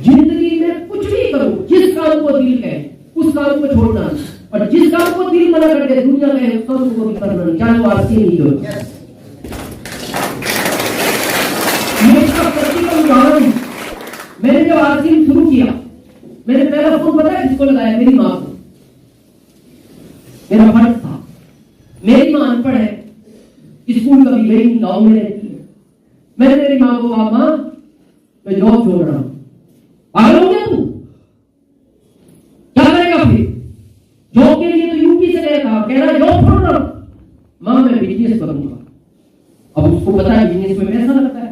जिंदगी में कुछ भी करो, जिस काम को दिल कहे उस काम को छोड़ना, और जिस काम को दिल मना कर दे दुनिया कहे उस काम को भी करना नहीं, चाहे वो आरसी नहीं हो। ये इसका प्रैक्टिकल उदाहरण। मैंने जब आरसी शुरू किया, मैंने पहला फोन पता है किसको लगाया? मेरी माँ को। मेरा फर्ज था। मेरी माँ अनपढ़ है, स्कूल कभी गई नहीं, गाँव में रहती है। मैंने मेरी माँ को कहा, माँ मैं जॉब छोड़ रहा हूं। पागल हो गया तू? क्या करेगा फिर? जॉब के लिए तो यूपी से गया था, कह रहा है जॉब छोड़ रहा हूं। माँ मैं बिजनेस करूंगा। अब उसको पता है बिजनेस में पैसा लगता है,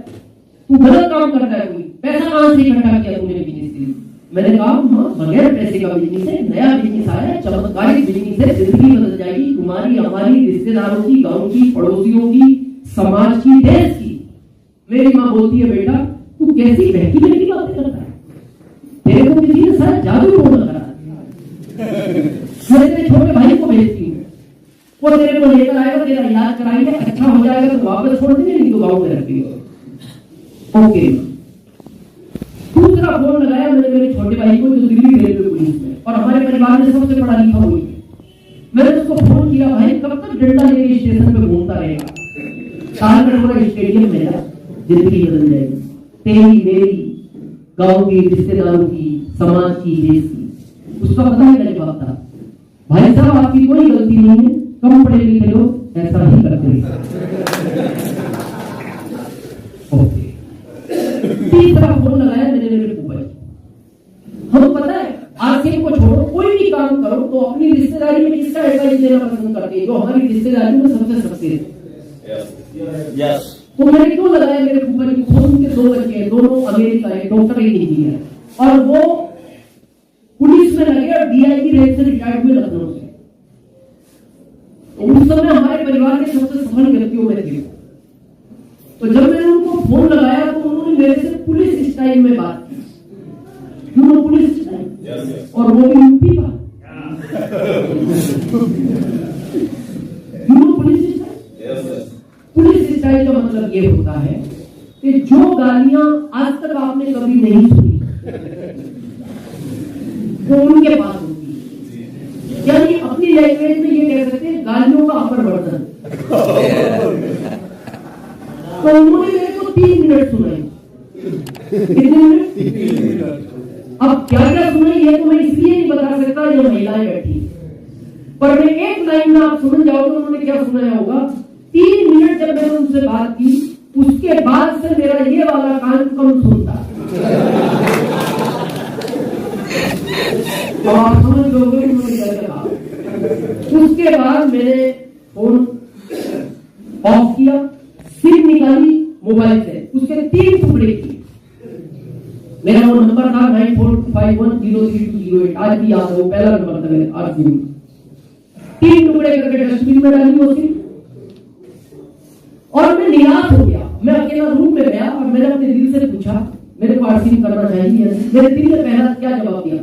तू गलत काम करता है, कोई पैसा कहां से इकट्ठा किया तूने बिजनेस के लिए? मैंने कहा माँ बगैर पैसे का बिजनेस है, नया बिजनेस आया है, चमत्कारिक बिजनेस है, जिंदगी बदल जाएगी तुम्हारी, हमारी, रिश्तेदारों की, गांव की, पड़ोसियों की, समाज की, देश की। मेरी माँ बोलती है, बेटा तू कैसी बहकी बहकी बातें करता है, तेरे को किसी ने सारा जादू बोलना करा। मैं तेरे छोटे भाई को भेजती हूँ, वो तेरे को लेकर आएगा, तेरा इलाज कराएंगे, अच्छा हो जाएगा तो वापस छोड़ देंगे, नहीं तो गाँव में रखती हो। ओके। दूसरा फोन लगाया मैंने मेरे छोटे भाई को जो दिल्ली रेलवे पुलिस में, और हमारे परिवार में सबसे पढ़ा लिखा हुई है। मैंने उसको फोन किया, भाई कब तक डंडा लेके स्टेशन पे घूमता रहेगा? साल में पूरा स्टेडियम मेरा, जिंदगी बदल जाएगी तेरी मेरी, गांव की, रिश्तेदारों की, समाज की, देश की। उसका पता है क्या जवाब था? भाई साहब आपकी कोई गलती नहीं है, कम पढ़े लिखे लोग ऐसा ही करते हैं। ओके। तीसरा फोन लगाया मैंने मेरे फूफा जी। हम पता है आरसीएम को छोड़ो, कोई भी काम करो तो अपनी रिश्तेदारी में किसका एडवाइस लेना पसंद करते हैं? जो हमारी रिश्तेदारी में सबसे सक्सेस है। तो मैंने क्यों लगाया मेरे फूफा जी को? उनके 2 बच्चे हैं, दोनों अमेरिका है, डॉक्टर इंजीनियर, और वो पुलिस में लगे और डीआईजी रैंक से रिटायर्ड हुए लखनऊ से। उस समय हमारे परिवार के सबसे सफल व्यक्तियों में थे। तो जब मैंने उनको फोन लगाया तो उन्होंने मेरे से पुलिस स्टाइल में बात की, पुलिस स्टाइल, और वो भी यूपी का। पुलिस स्टाइल का मतलब ये होता है कि जो गालियां आज तक आपने कभी नहीं सुनी वो उनके पास होती है, यानी अपनी लैंग्वेज में ये कह सकते हैं गालियों का अपर वर्जन। तो उन्होंने मेरे को 3 मिनट सुनाई। कितने मिनट? अब क्या क्या सुनाई है तो मैं इसलिए नहीं बता सकता, जो महिलाएं बैठी, पर मैं एक लाइन में आप समझ जाओगे उन्होंने क्या सुनाया होगा। 3 मिनट जब मैंने उनसे बात की, उसके बाद से मेरा ये वाला कान कम सुनता। तो आप समझ लोगे उन्होंने क्या कहा। उसके बाद मैंने फोन ऑफ किया, सिम निकाली मोबाइल से, उसके 3 टुकड़े किए। मेरा वो नंबर था 9451032208, आज भी याद है, वो पहला नंबर था मेरे आरसी में। 3 टुकड़े करके डस्टबिन में डाली वो सिम, और मैं निराश हो गया। मैं अकेला रूम में गया और मैंने अपने दिल से पूछा मेरे को आरसी करना चाहिए? मेरे दिल ने पहला क्या जवाब दिया?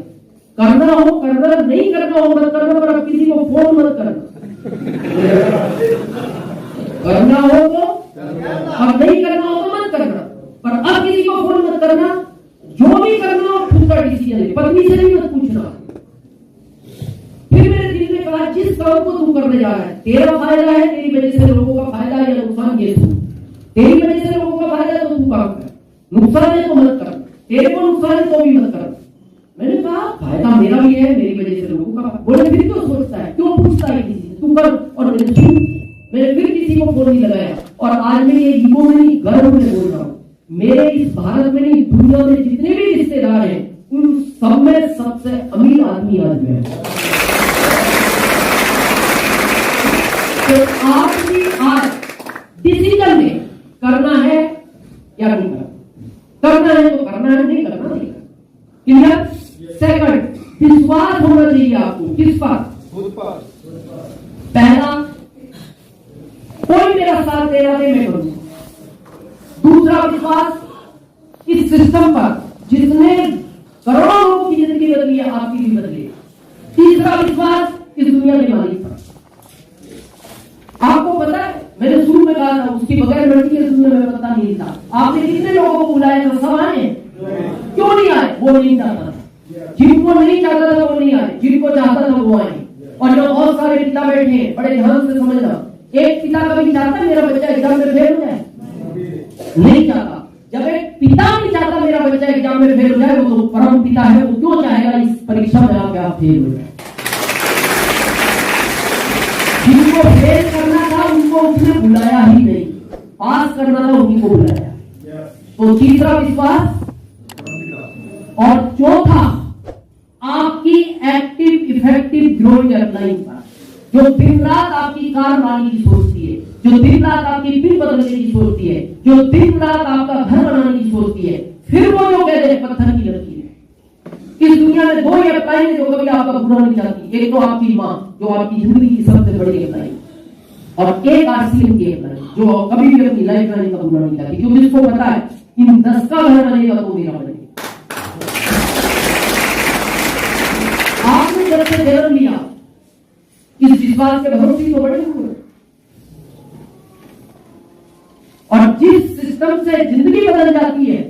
करना हो करना, नहीं करना हो मत करना, पर अब किसी को फोन मत करना। करना हो तो, अब नहीं करना हो तो मत करना, पर अब किसी को फोन मत करना। जो भी करना हो खुद का डिसीजन है, पत्नी से नहीं मत पूछना। फिर मेरे दिल ने कहा जिस काम को तू करने जा रहा है तेरा फायदा है, तेरी वजह से लोगों का फायदा है या नुकसान, ये सुन। तेरी वजह से लोगों का फायदा है तो तू काम कर, नुकसान है तो मत कर, तेरे को नुकसान है तो भी मत कर। मैंने कहा फायदा मेरा भी है, मेरी वजह से लोगों का। बोले फिर क्यों सोचता है, क्यों पूछता है किसी से, तू कर। और मैंने फिर किसी को फोन नहीं लगाया। और आज मैं ये ईगो में नहीं, गर्व में बोल रहा हूँ, मेरे इस भारत में नहीं दुनिया में जितने भी रिश्तेदार हैं उन सब में सबसे अमीर आदमी आज मैं। तो आप भी आज डिसीजन में करना है या नहीं करना, करना है तो करना है, नहीं करना नहीं करना। क्लियर? सेकंड, विश्वास होना चाहिए आपको। किस पर? खुद पर। पहला, कोई मेरा साथ दे रहा है मैं करूंगा। दूसरा विश्वास इस सिस्टम पर जिसने करोड़ों लोगों की जिंदगी बदली है, आपकी भी बदली। तीसरा विश्वास इस दुनिया के मालिक पर। आपको पता है मैंने शुरू में कहा था उसकी बगैर लड़की इस दुनिया में पता नहीं था। आपने कितने लोगों को बुलाया था? सब आए? क्यों नहीं आए? वो नहीं चाहता था, जिनको नहीं चाहता था वो नहीं आए, जिनको चाहता था वो आए। और जो बहुत सारे पिता बैठे हैं, बड़े ध्यान से समझना, एक पिता कभी चाहता है मेरा बच्चा एग्जाम में फेल हो जाए? नहीं चाहता। जब एक पिता नहीं चाहता मेरा बच्चा एग्जाम में फेल हो जाए, वो तो परम पिता है, वो क्यों चाहेगा इस परीक्षा में आके आप फेल हो जाए? जिनको फेल करना था उनको उसने बुलाया ही नहीं, पास करना था उन्हीं को बुलाया। तो तीसरा विश्वास, और चौथा आपकी एक्टिव इफेक्टिव ग्रोइंग अपलाइंग पर, जो दिन रात आपकी कार बनाने की सोचती है, जो दिन रात आपकी पिन बदलने की सोचती है, जो दिन रात आपका घर बनाने की सोचती है, फिर वो जो कहते हैं पत्थर की लड़की है। इस दुनिया में दो ही अप्लाई है जो कभी आपका बुरा नहीं चाहती, एक तो आपकी माँ जो आपकी जिंदगी की सबसे बड़ी अप्लाई, और एक आरसीएम की अप्लाई जो कभी भी अपनी लाइफ में का बुरा नहीं चाहती, क्योंकि उसको पता है इन 10 का घर बनेगा तो मेरा बनेगा। आपने जब से जन्म लिया इस विश्वास के भरोसे तो बड़े हुए, और जिस सिस्टम से जिंदगी बदल जाती है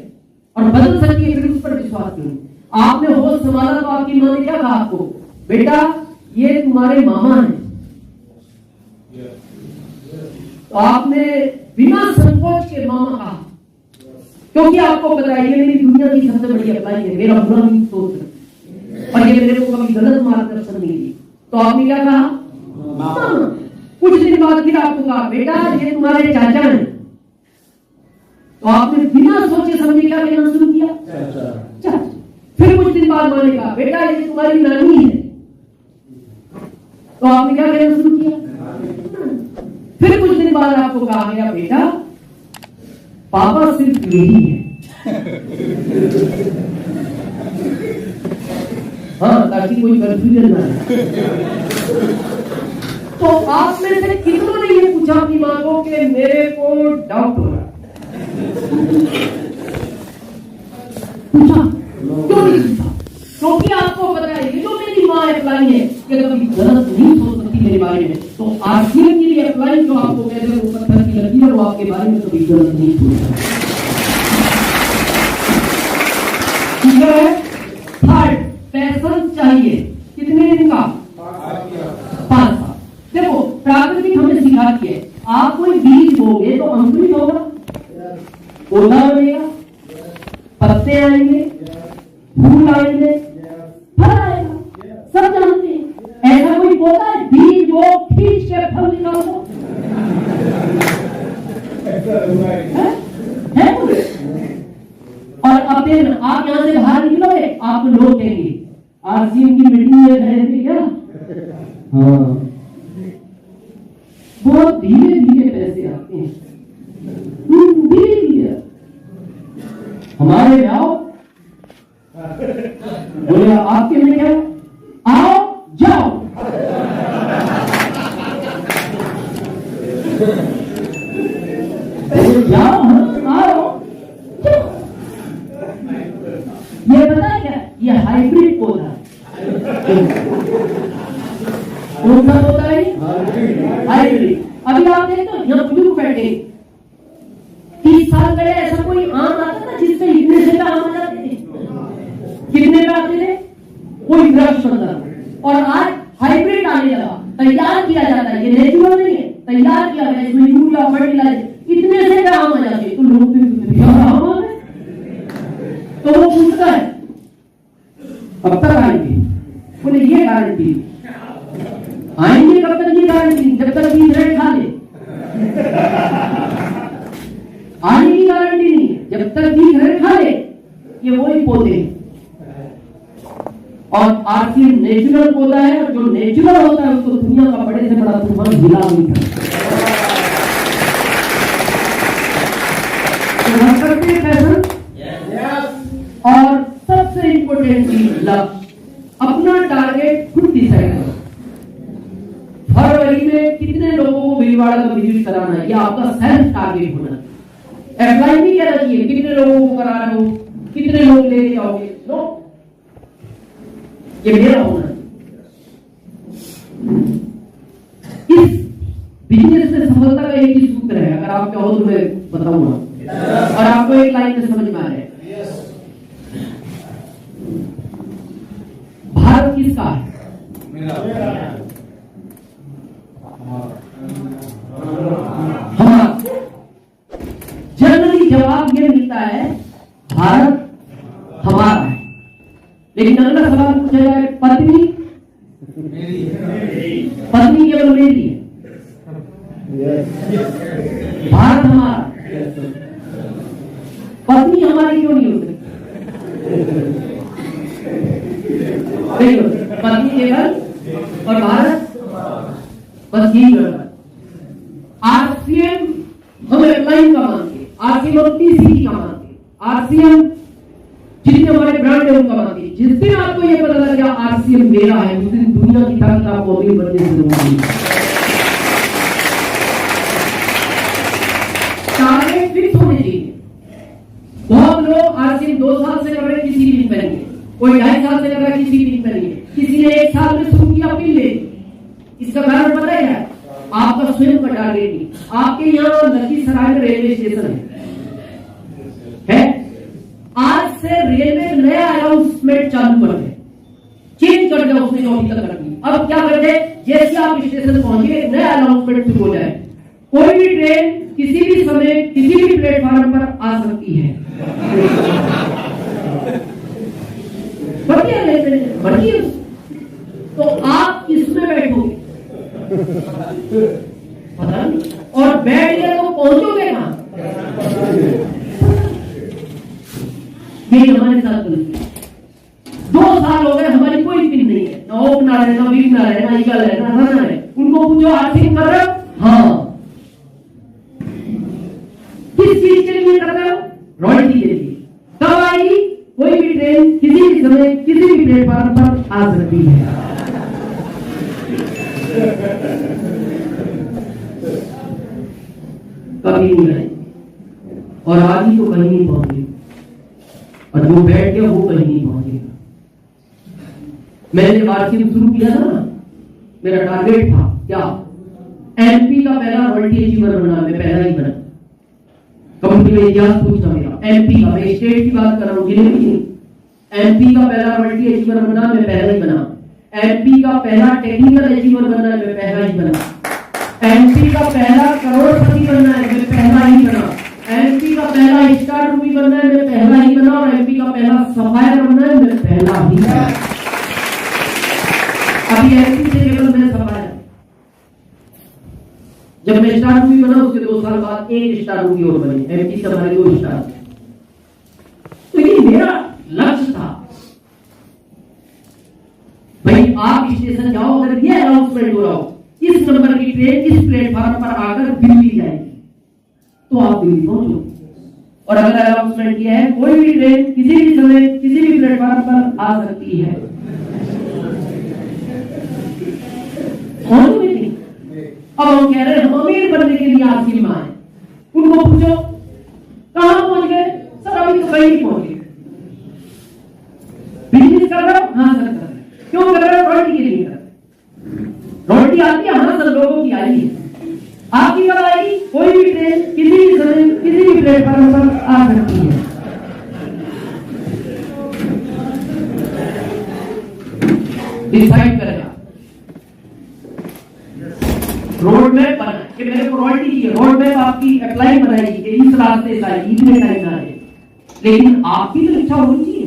और बदल सकती है, फिर उस पर विश्वास करें। आपने होश संभाला तो आपकी मां ने क्या कहा आपको? बेटा ये तुम्हारे मामा हैं। तो आपने बिना संकोच के मामा कहा, क्योंकि आपको पता है ये मेरी दुनिया की सबसे बड़ी अप्लाई है, मेरा बुरा नहीं सोच रहा और ये मेरे को कभी गलत मार्गदर्शन नहीं दी। तो आपने क्या कहा? मामा। कुछ दिन बाद फिर आपको कहा बेटा ये तुम्हारे चाचा हैं। तो आपने बिना सोचे समझे क्या कहना शुरू किया? चाचा। फिर कुछ दिन बाद माँ ने कहा बेटा ये तुम्हारी नानी है। तो आपने क्या कहना शुरू किया? फिर कुछ दिन बाद आपको कहा गया बेटा पापा सिर्फ यही है। हाँ, ताकि कोई कंफ्यूजन ना है। तो आप में से कितनों ने ये पूछा अपनी मां को कि मेरे को डाउट हो रहा है? पूछा? क्यों नहीं पूछा? क्योंकि आपको पता है ये जो मेरी मां अप्लाई है कि कभी गलत नहीं सोच सकती मेरे बारे में। तो आरसीएम की ये अप्लाई जो आपको कहते हैं वो पत्थर की लगी है, वो आपके बारे में कभी गलत नहीं सोचता। थर्ड, पैशन चाहिए। कितने दिन का? 5 साल। देखो प्राकृतिक हमने सिखाती है, आप कोई बीज बोगे तो अंकुरित होगा, पौधा बनेगा, पत्ते आएंगे, फूल आएंगे, फल आएगा, सब जानते हैं। ऐसा कोई पौधा है बीज वो खींच के फल निकाल दो? है कोई? और अब आप यहां से बाहर निकलोगे आपको लोग कहेंगे आरसीएम की मीटिंग में गए थे क्या? हाँ, बहुत धीरे धीरे पैसे आते हैं, धीरे धीरे। हमारे में आओ, बोले आपके में क्या? आओ जाओ। जाओ, आओ जाओ। ये पता है क्या? ये हाइब्रिड पौधा है। कौन सा पौधा है? हाइब्रिड। अभी आप देखते हो यहाँ बुजुर्ग बैठे 30 साल पहले ऐसा कोई आम आता था जिससे इतने से आम आ जाते थे? कितने पे आते थे? कोई वृक्ष बनता था। और आज हाइब्रिड आने लगा, तैयार किया जाता है, ये नेचुरल नहीं है, तैयार किया गया, इसमें यूरिया फर्टिलाइजर, इतने से आम आ जाते। तो लोग तो वो पूछता है कब तक आएंगे? बोले ये गारंटी आएंगे कब तक? ये गारंटी जब तक बीज रेट खा ले। आने की गारंटी नहीं है, जब तक बीज रेट खा ले। ये वही पौधे और आरसीएम नेचुरल पौधा है, और जो नेचुरल होता है उसको दुनिया का बड़े से बड़ा तूफान हिला नहीं सकता। और सबसे इंपोर्टेंट चीज लक्ष्य, अपना टारगेट खुद डिसाइड करो। फरवरी में कितने लोगों को भीलवाड़ा का विजिट कराना है, ये आपका सेल्फ टारगेट होना है। अप्लाई नहीं करना चाहिए कितने लोगों को करा रहे हो, कितने लोग लेके जाओगे, नो, ये मेरा होना है। इस बिजनेस में सफलता का एक ही सूत्र है, अगर आप चाहो तो मैं बताऊंगा और आपको एक लाइन में समझ में आ रहा है। किसका है? हमारा। जनरली जवाब ये मिलता है भारत हमारा है। लेकिन अगला सवाल पूछा जाए पत्नी पत्नी केवल मेरी है, भारत हमारा, पत्नी हमारी क्यों नहीं हो सकती? पत्नी केवल और भारत बस यही गड़बड़। आरसीएम हम एयरलाइन का मानते हैं, आरसीएम हम टीसी का मानते हैं, आरसीएम जितने हमारे ब्रांड है उनका मानते हैं। जिस दिन आपको ये पता लग गया आरसीएम मेरा है, उस दिन दुनिया की ताकत आपको अभी बढ़ने से रोकेगी। टारगेट फिक्स होने चाहिए। बहुत लोग आरसीएम 2 साल से कर रहे हैं, किसी दिन पहले, कोई 2.5 साल से कर रहा है, किसी दिन पहले, किसी ने 1 साल में शुरू किया पिल ले। इसका कारण पता है आपका स्वयं का टारगेट नहीं। आपके यहाँ लखीसराय में रेलवे स्टेशन है, आज से रेलवे नया अनाउंसमेंट चालू कर दे, चेंज कर दे उसने जो अभी तक कर दी। अब क्या कर दे, जैसे आप स्टेशन पहुंचे नया अनाउंसमेंट शुरू हो जाए, कोई भी ट्रेन किसी भी समय किसी भी प्लेटफॉर्म पर आ सकती है। बढ़िया, तो आप इसमें बैठोगे पता नहीं, और बैठ गए तो पहुंचोगे कहां? ये हमारे साथ गलती है। 2 साल हो गए, हमारी कोई पिन नहीं है, ना ओपनर है, ना विगनर है, ना ईगल है, ना रनर है। उनको पूछो आर्थिक कर रहे हो? हाँ। किस चीज के लिए कर रहे हो? रॉयल्टी के लिए। कब आएगी? कोई भी ट्रेन किसी भी समय किसी भी प्लेटफॉर्म पर आ सकती है। कभी नहीं आएगी, और आज ही तो कहीं नहीं पहुंचेगी, और जो बैठ गया वो कहीं नहीं पहुंचेगा। मैंने जब आरसीएम शुरू किया था ना, मेरा टारगेट था क्या? एमपी का पहला रॉयल्टी अचीवर बनना, मैं पहला ही बना। कंपनी में इतिहास पूछना मेरा, एमपी का, मैं स्टेट की बात कर रहा हूँ, जिले की नहीं। एमपी का पहला रॉयल्टी अचीवर बनना, मैं पहला ही बना। एमपी का पहला टेक्निकल अचीवर बनना, मैं पहला ही बना। एमपी का पहला करोड़पति बनना है, मैं पहला ही बना। एमपी का पहला स्टार रूबी बनना है, मैं पहला ही बना। और एमपी का पहला सफायर बनना है, मैं पहला ही बना। अभी एमपी से केवल मैं सफायर, जब मैं स्टार रूबी बना उसके 2 साल बाद 1 स्टार रूबी और बनी। एमपी से हमारे 2 स्टार। तो ये मेरा लक्ष्य था भाई, आप स्टेशन जाओ, अगर ये अनाउंसमेंट हो रहा हो इस नंबर की ट्रेन इस प्लेटफॉर्म पर आकर दिल्ली जाएगी, तो आप दिल्ली पहुंचो। और अगर अनाउंसमेंट किया है कोई भी ट्रेन किसी भी समय किसी भी प्लेटफॉर्म पर आ सकती है, अब हम कह रहे हैं हम अमीर बनने के लिए आरसीएम आए। उनको पूछो कहां पहुंच गए? सर अभी तो कहीं नहीं पहुंचे। बिजनेस कर रहे हो? हाँ सर कर रहे। क्यों कर रहे हो? रॉयल्टी के लिए कर रहे। रॉयल्टी आती है? हाँ सर लोगों की आई है। आपकी कब आएगी? कोई भी ट्रेन किसी भी समय किसी भी प्लेटफॉर्म पर आ सकती है। डिसाइड करेगा रोड मैप बना कि मेरे को रॉयल्टी चाहिए, रोड मैप आपकी अप्लाई बनाएगी कि इस रास्ते से आएगी, इतने टाइम में आएगी। लेकिन आपकी तो इच्छा होनी चाहिए